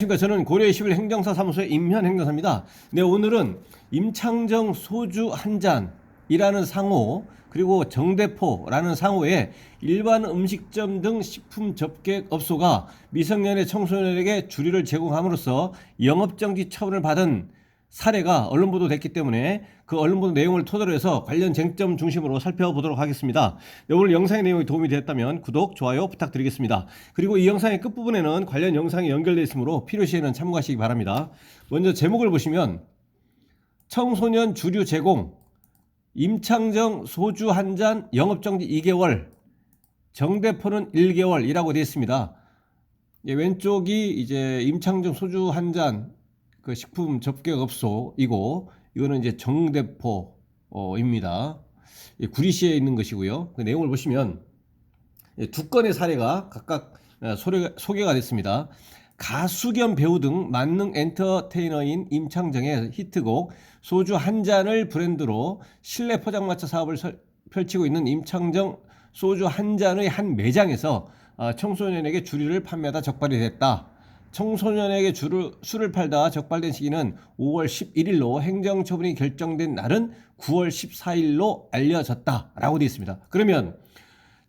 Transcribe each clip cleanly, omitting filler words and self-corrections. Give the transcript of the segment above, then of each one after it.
안녕하십니까. 저는 고려 21 행정사 사무소의 임현 행정사입니다. 네, 오늘은 임창정 소주 한 잔이라는 상호, 그리고 정대포라는 상호에 일반 음식점 등 식품 접객업소가 미성년의 청소년에게 주류를 제공함으로써 영업정지 처분을 받은 사례가 언론 보도됐기 때문에 그 언론 보도 내용을 토대로 해서 관련 쟁점 중심으로 살펴보도록 하겠습니다. 네, 오늘 영상의 내용이 도움이 되었다면 구독, 좋아요 부탁드리겠습니다. 그리고 이 영상의 끝부분에는 관련 영상이 연결되어 있으므로 필요시에는 참고하시기 바랍니다. 먼저 제목을 보시면 청소년 주류 제공, 임창정 소주 한 잔 영업정지 2개월, 정대포는 1개월이라고 되어 있습니다. 왼쪽이 이제 임창정 소주 한 잔 그 식품 접객업소이고, 이거는 이제 정대포입니다. 구리시에 있는 것이고요. 그 내용을 보시면 두 건의 사례가 각각 소개가 됐습니다. 가수 겸 배우 등 만능 엔터테이너인 임창정의 히트곡 소주 한 잔을 브랜드로 실내 포장마차 사업을 펼치고 있는 임창정 소주 한 잔의 한 매장에서 청소년에게 주류를 판매하다 적발이 됐다. 청소년에게 술을 팔다 적발된 시기는 5월 11일로 행정처분이 결정된 날은 9월 14일로 알려졌다 라고 되어 있습니다. 그러면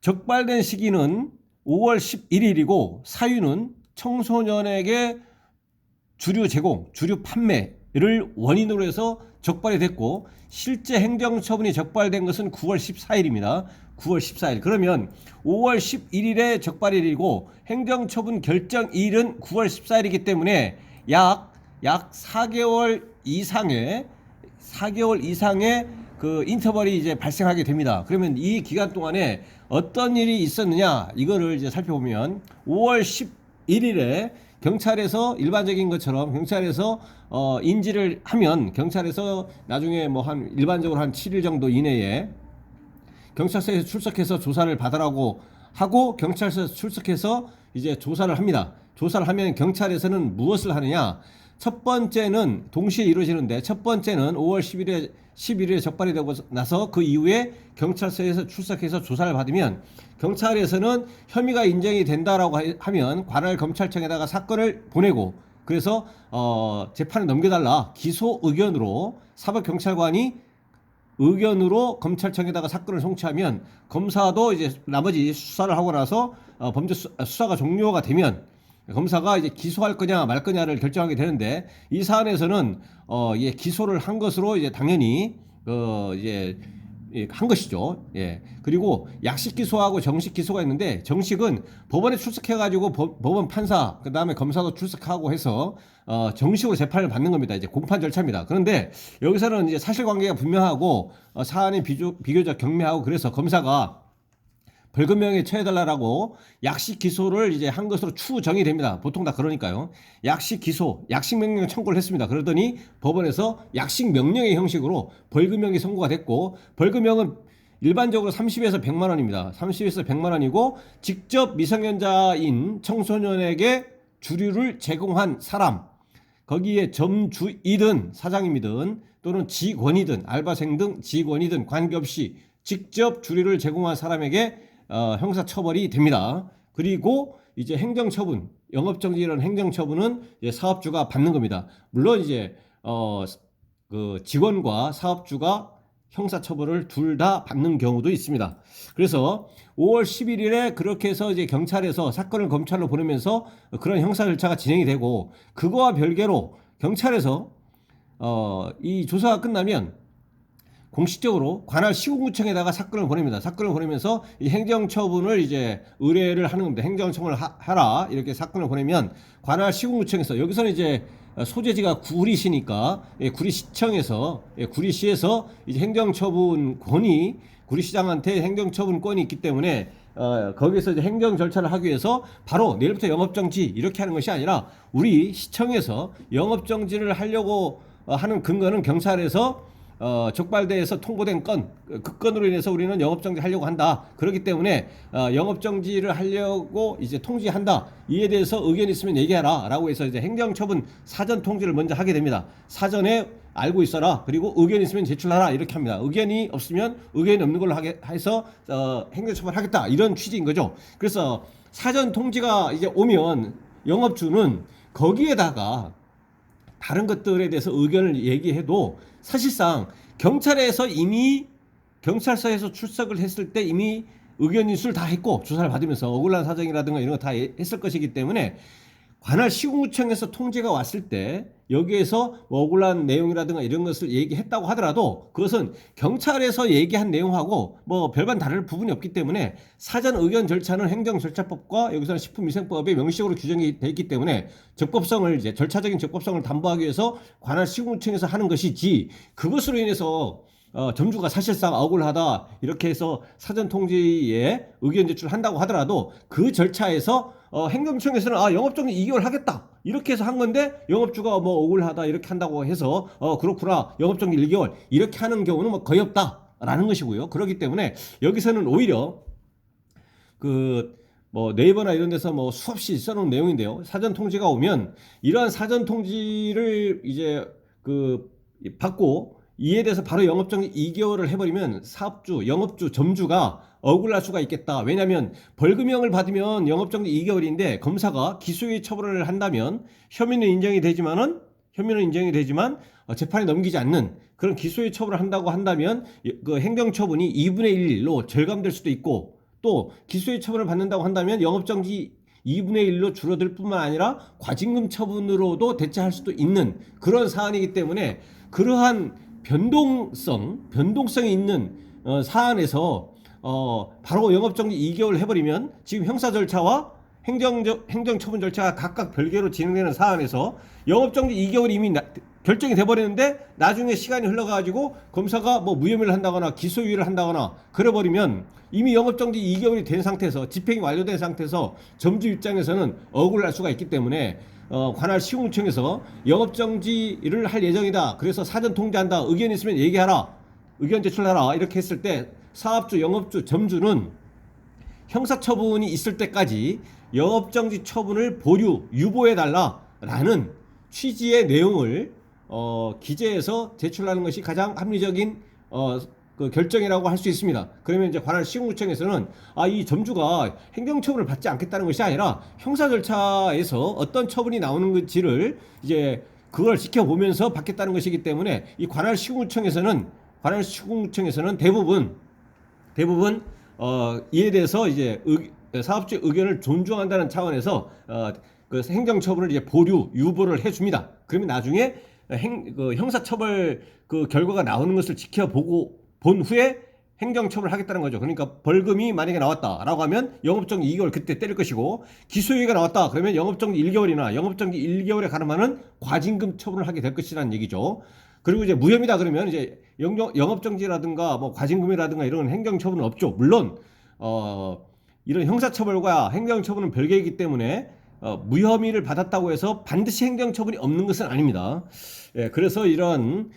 적발된 시기는 5월 11일이고 사유는 청소년에게 주류 제공, 주류 판매를 원인으로 해서 적발이 됐고, 실제 행정처분이 적발된 것은 9월 14일입니다. 9월 14일. 그러면 5월 11일에 적발일이고 행정처분 결정일은 9월 14일이기 때문에 약 4개월 이상의 그 인터벌이 이제 발생하게 됩니다. 그러면 이 기간 동안에 어떤 일이 있었느냐, 이거를 이제 살펴보면 5월 11일에 경찰에서 일반적인 것처럼 경찰에서 인지를 하면 경찰에서 나중에 뭐 한 일반적으로 한 7일 정도 이내에 경찰서에 출석해서 조사를 받으라고 하고, 경찰서에 출석해서 이제 조사를 합니다. 조사를 하면 경찰에서는 무엇을 하느냐? 첫 번째는 동시에 이루어지는데, 첫 번째는 5월 11일에 적발이 되고 나서 그 이후에 경찰서에서 출석해서 조사를 받으면 경찰에서는 혐의가 인정이 된다라고 하면 관할 검찰청에다가 사건을 보내고, 그래서 재판을 넘겨달라 기소 의견으로 사법경찰관이 의견으로 검찰청에다가 사건을 송치하면 검사도 이제 나머지 수사를 하고 나서 범죄 수사가 종료가 되면 검사가 이제 기소할 거냐 말 거냐를 결정하게 되는데, 이 사안에서는 기소를 한 것으로 이제 당연히 이제 한 것이죠. 예. 그리고 약식 기소하고 정식 기소가 있는데, 정식은 법원에 출석해가지고 법원 판사, 그 다음에 검사도 출석하고 해서 정식으로 재판을 받는 겁니다. 이제 공판 절차입니다. 그런데 여기서는 이제 사실관계가 분명하고 사안이 비교적 경미하고, 그래서 검사가 벌금형에 처해달라고 약식 기소를 이제 한 것으로 추정이 됩니다. 보통 다 그러니까요. 약식 기소, 약식 명령 청구를 했습니다. 그러더니 법원에서 약식 명령의 형식으로 벌금형이 선고가 됐고, 벌금형은 일반적으로 30에서 100만 원입니다. 30에서 100만 원이고, 직접 미성년자인 청소년에게 주류를 제공한 사람, 거기에 점주이든 사장님이든 또는 직원이든 알바생 등 직원이든 관계없이 직접 주류를 제공한 사람에게 형사처벌이 됩니다. 그리고 이제 행정처분, 영업정지라는 행정처분은 이제 사업주가 받는 겁니다. 물론 이제 그 직원과 사업주가 형사처벌을 둘 다 받는 경우도 있습니다. 그래서 5월 11일에 그렇게 해서 이제 경찰에서 사건을 검찰로 보내면서 그런 형사 절차가 진행이 되고, 그거와 별개로 경찰에서 이 조사가 끝나면 공식적으로 관할 시군구청에다가 사건을 보냅니다. 사건을 보내면서 이 행정처분을 이제 의뢰를 하는 겁니다. 행정처분을 하라 이렇게 사건을 보내면 관할 시군구청에서, 여기서는 이제 소재지가 구리시니까 구리시청에서 구리시에서 이제 행정처분권이, 구리시장한테 행정처분권이 있기 때문에 거기서 이제 행정 절차를 하기 위해서 바로 내일부터 영업정지 이렇게 하는 것이 아니라, 우리 시청에서 영업정지를 하려고 하는 근거는 경찰에서 적발돼서 통보된 건, 그 건으로 인해서 우리는 영업정지 하려고 한다. 그렇기 때문에 영업정지를 하려고 이제 통지한다. 이에 대해서 의견이 있으면 얘기하라 라고 해서 이제 행정처분 사전 통지를 먼저 하게 됩니다. 사전에 알고 있어라, 그리고 의견이 있으면 제출하라 이렇게 합니다. 의견이 없으면 의견이 없는 걸로 해서 행정처분 하겠다, 이런 취지인 거죠. 그래서 사전 통지가 이제 오면 영업주는 거기에다가 다른 것들에 대해서 의견을 얘기해도 사실상 경찰에서 이미 경찰서에서 출석을 했을 때 이미 의견 인수를 다 했고 조사를 받으면서 억울한 사정이라든가 이런 거 다 했을 것이기 때문에 관할 시군구청에서 통지가 왔을 때 여기에서 뭐 억울한 내용이라든가 이런 것을 얘기했다고 하더라도 그것은 경찰에서 얘기한 내용하고 뭐 별반 다를 부분이 없기 때문에 사전 의견 절차는 행정절차법과 여기서는 식품위생법에 명시적으로 규정이 되어 있기 때문에 적법성을 이제 절차적인 적법성을 담보하기 위해서 관할 시군구청에서 하는 것이지 그것으로 인해서 점주가 사실상 억울하다 이렇게 해서 사전 통지에 의견 제출한다고 하더라도 그 절차에서 행정청에서는 영업정지 2개월 하겠다 이렇게 해서 한 건데 영업주가 뭐 억울하다 이렇게 한다고 해서 그렇구나 영업정지 1개월 이렇게 하는 경우는 뭐 거의 없다라는 것이고요. 그렇기 때문에 여기서는 오히려 뭐 네이버나 이런 데서 뭐 수없이 써놓은 내용인데요. 사전 통지가 오면 이러한 사전 통지를 이제 받고 이에 대해서 바로 영업정지 2개월을 해버리면 사업주, 영업주, 점주가 억울할 수가 있겠다. 왜냐하면 벌금형을 받으면 영업정지 2개월인데 검사가 기소유예 처벌을 한다면 혐의는 인정이 되지만 재판에 넘기지 않는 그런 기소유예 처벌을 한다고 한다면 그 행정처분이 2분의 1로 절감될 수도 있고 또 기소유예 처벌을 받는다고 한다면 영업정지 2분의 1로 줄어들 뿐만 아니라 과징금 처분으로도 대체할 수도 있는 그런 사안이기 때문에 그러한 변동성이 있는 사안에서 바로 영업정지 2개월 해버리면 지금 형사 절차와 행정처분 절차가 각각 별개로 진행되는 사안에서 영업정지 2개월이 이미 결정이 돼버리는데 나중에 시간이 흘러가지고 검사가 뭐 무혐의를 한다거나 기소유예를 한다거나 그래버리면 이미 영업정지 2개월이 된 상태에서 집행이 완료된 상태에서 점주 입장에서는 억울할 수가 있기 때문에 관할 시군구청에서 영업정지를 할 예정이다. 그래서 사전 통지한다. 의견 있으면 얘기하라. 의견 제출하라. 이렇게 했을 때 사업주, 영업주, 점주는 형사처분이 있을 때까지 영업정지 처분을 보류, 유보해달라라는 취지의 내용을 기재해서 제출하는 것이 가장 합리적인 결정이라고 할 수 있습니다. 그러면 이제 관할 시군구청에서는 이 점주가 행정처분을 받지 않겠다는 것이 아니라 형사 절차에서 어떤 처분이 나오는 건지를 이제 그걸 지켜보면서 받겠다는 것이기 때문에 이 관할 시군구청에서는 대부분 이에 대해서 이제 사업주의 의견을 존중한다는 차원에서 그 행정처분을 이제 보류, 유보를 해줍니다. 그러면 나중에 형사처벌 결과가 나오는 것을 지켜보고 본 후에 행정처벌을 하겠다는 거죠. 그러니까 벌금이 만약에 나왔다라고 하면 영업정지 2개월 그때 때릴 것이고 기소유예가 나왔다 그러면 영업정지 1개월이나 영업정지 1개월에 가름하는 과징금 처분을 하게 될 것이라는 얘기죠. 그리고 이제 무혐의다 그러면 이제 영업정지라든가 뭐 과징금이라든가 이런 행정처분은 없죠. 물론 이런 형사처벌과 행정처분은 별개이기 때문에 무혐의를 받았다고 해서 반드시 행정처분이 없는 것은 아닙니다. 예, 그래서 이런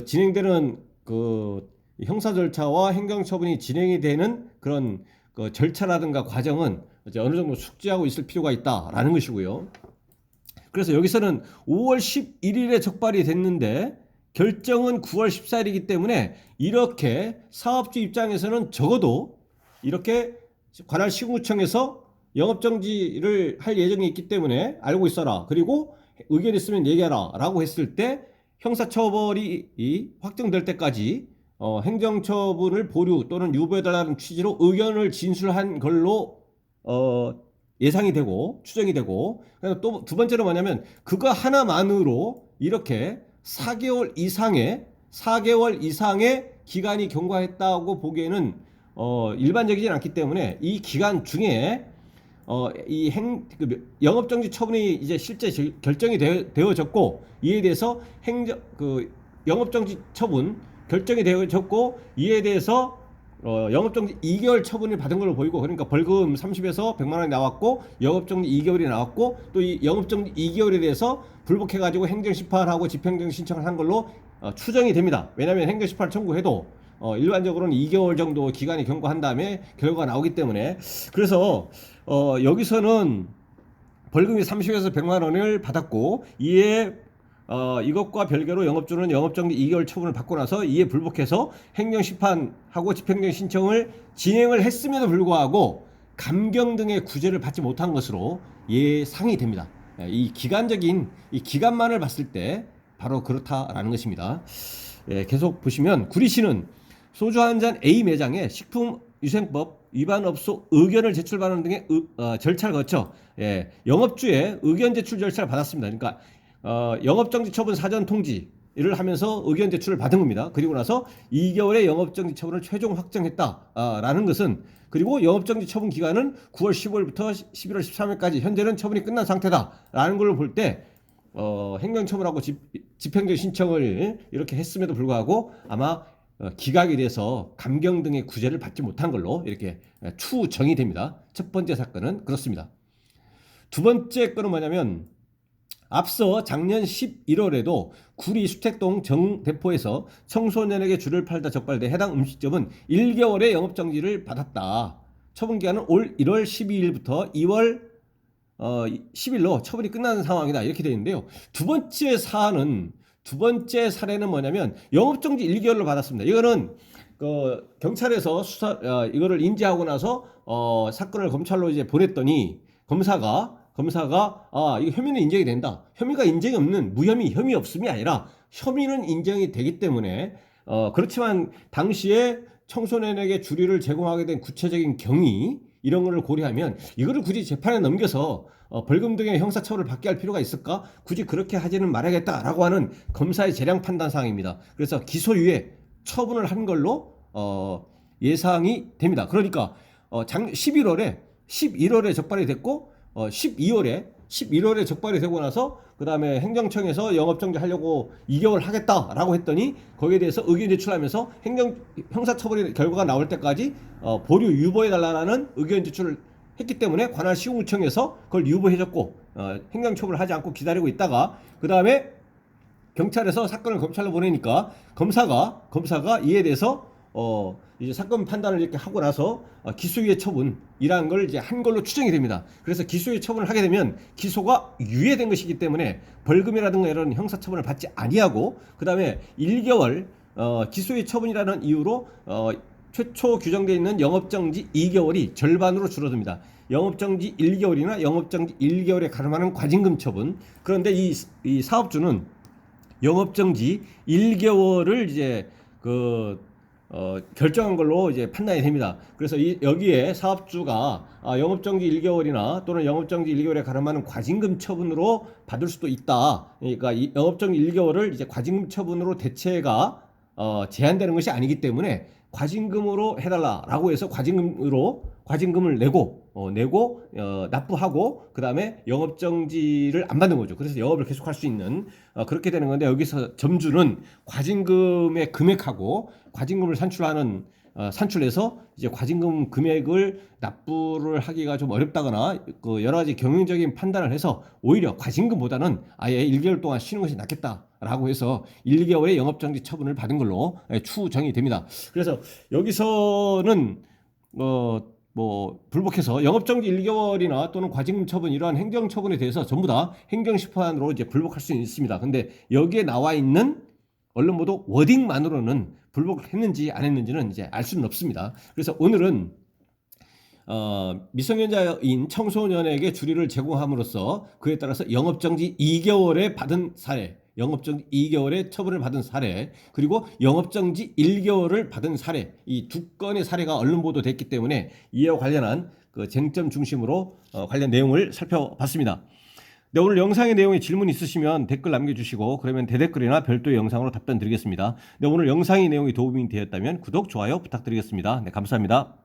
진행되는 형사 절차와 행정처분이 진행이 되는 그런 절차라든가 과정은 이제 어느 정도 숙지하고 있을 필요가 있다라는 것이고요. 그래서 여기서는 5월 11일에 적발이 됐는데 결정은 9월 14일이기 때문에 이렇게 사업주 입장에서는 적어도 이렇게 관할 시군구청에서 영업정지를 할 예정이 있기 때문에 알고 있어라. 그리고 의견 있으면 얘기하라 라고 했을 때 형사처벌이 확정될 때까지 행정처분을 보류 또는 유보해달라는 취지로 의견을 진술한 걸로 예상이 되고 추정이 되고 또 두 번째로 뭐냐면 그거 하나만으로 이렇게 4개월 이상의 기간이 경과했다고 보기에는 일반적이진 않기 때문에 이 기간 중에 영업정지 처분이 이제 실제 결정이 되어졌고 이에 대해서 영업정지 처분 결정이 되어졌고 이에 대해서 영업정지 2개월 처분을 받은 걸로 보이고 그러니까 벌금 30에서 100만 원이 나왔고 영업정지 2개월이 나왔고 또 이 영업정지 2개월에 대해서 불복해가지고 행정심판하고 집행정 신청을 한 걸로 추정이 됩니다. 왜냐하면 행정심판 청구해도 일반적으로는 2개월 정도 기간이 경과한 다음에 결과가 나오기 때문에 그래서 여기서는 벌금이 30에서 100만 원을 받았고 이에 이것과 별개로 영업주는 영업정지 2개월 처분을 받고 나서 이에 불복해서 행정심판하고 집행정 신청을 진행을 했음에도 불구하고 감경 등의 구제를 받지 못한 것으로 예상이 됩니다. 이 기간적인 이 기간만을 봤을 때 바로 그렇다라는 것입니다. 계속 보시면 구리시는 소주 한 잔 A 매장에 식품위생법 위반 업소 의견을 제출받는 등의 절차를 거쳐 영업주의 의견 제출 절차를 받았습니다. 그러니까 영업정지 처분 사전 통지를 하면서 의견 제출을 받은 겁니다. 그리고 나서 2개월의 영업정지 처분을 최종 확정했다라는 것은, 그리고 영업정지 처분 기간은 9월 15일부터 11월 13일까지 현재는 처분이 끝난 상태다라는 걸 볼 때 행정처분하고 집행정 신청을 이렇게 했음에도 불구하고 아마 기각에 대해서 감경 등의 구제를 받지 못한 걸로 이렇게 추정이 됩니다. 첫 번째 사건은 그렇습니다. 두 번째 건은 뭐냐면, 앞서 작년 11월에도 구리 수택동 정대포에서 청소년에게 쥐를 팔다 적발돼 해당 음식점은 1개월의 영업정지를 받았다. 처분기간은 올 1월 12일부터 2월 10일로 처분이 끝나는 상황이다. 이렇게 되어 있는데요. 두 번째 사례는 뭐냐면 영업정지 1개월로 받았습니다. 이거는 경찰에서 이거를 인지하고 나서 사건을 검찰로 이제 보냈더니 검사가 이거 혐의는 인정이 된다. 혐의가 인정이 없는 무혐의, 혐의 없음이 아니라 혐의는 인정이 되기 때문에 그렇지만 당시에 청소년에게 주류를 제공하게 된 구체적인 경위 이런 거를 고려하면 이거를 굳이 재판에 넘겨서 벌금 등의 형사처벌을 받게 할 필요가 있을까? 굳이 그렇게 하지는 말아야겠다라고 하는 검사의 재량 판단 사항입니다. 그래서 기소유예 처분을 한 걸로 예상이 됩니다. 그러니까 11월에 적발이 됐고 11월에 적발이 되고 나서 그 다음에 행정청에서 영업정지 하려고 2개월 하겠다라고 했더니 거기에 대해서 의견 제출하면서 형사처벌의 결과가 나올 때까지 보류 유보해달라는 의견 제출을 했기 때문에 관할 시공청에서 그걸 유보해줬고 행정처벌을 하지 않고 기다리고 있다가 그 다음에 경찰에서 사건을 검찰로 보내니까 검사가 이에 대해서 이제 사건 판단을 이렇게 하고 나서 기소유예 처분이라는 걸 이제 한 걸로 추정이 됩니다. 그래서 기소유예 처분을 하게 되면 기소가 유예된 것이기 때문에 벌금이라든가 이런 형사처분을 받지 아니하고 그 다음에 1개월 기소유예 처분이라는 이유로 최초 규정되어 있는 영업정지 2개월이 절반으로 줄어듭니다. 영업정지 1개월이나 영업정지 1개월에 가름하는 과징금 처분. 그런데 이 사업주는 영업정지 1개월을 이제 결정한 걸로 이제 판단이 됩니다. 그래서 여기에 사업주가 영업정지 1개월이나 또는 영업정지 1개월에 가름하는 과징금 처분으로 받을 수도 있다. 그러니까 이 영업정지 1개월을 이제 과징금 처분으로 대체가 제한되는 것이 아니기 때문에 과징금으로 해달라라고 해서 과징금을 내고 납부하고 그 다음에 영업정지를 안 받는 거죠. 그래서 영업을 계속할 수 있는 그렇게 되는 건데, 여기서 점주는 과징금의 금액하고 과징금을 산출해서 이제 과징금 금액을 납부를 하기가 좀 어렵다거나 여러 가지 경영적인 판단을 해서 오히려 과징금보다는 아예 1개월 동안 쉬는 것이 낫겠다라고 해서 1개월의 영업정지 처분을 받은 걸로 추정이 됩니다. 그래서 여기서는 불복해서 영업정지 1개월이나 또는 과징금 처분 이러한 행정처분에 대해서 전부 다 행정심판으로 이제 불복할 수 있습니다. 근데 여기에 나와 있는 언론 보도 워딩만으로는 불복했는지 안 했는지는 이제 알 수는 없습니다. 그래서 오늘은 미성년자인 청소년에게 주류를 제공함으로써 그에 따라서 영업정지 2개월에 받은 사례, 영업정지 2개월에 처분을 받은 사례, 그리고 영업정지 1개월을 받은 사례, 이 두 건의 사례가 언론 보도됐기 때문에 이와 관련한 그 쟁점 중심으로 관련 내용을 살펴봤습니다. 네, 오늘 영상의 내용에 질문 있으시면 댓글 남겨주시고 그러면 대댓글이나 별도의 영상으로 답변 드리겠습니다. 네, 오늘 영상의 내용이 도움이 되었다면 구독, 좋아요 부탁드리겠습니다. 네, 감사합니다.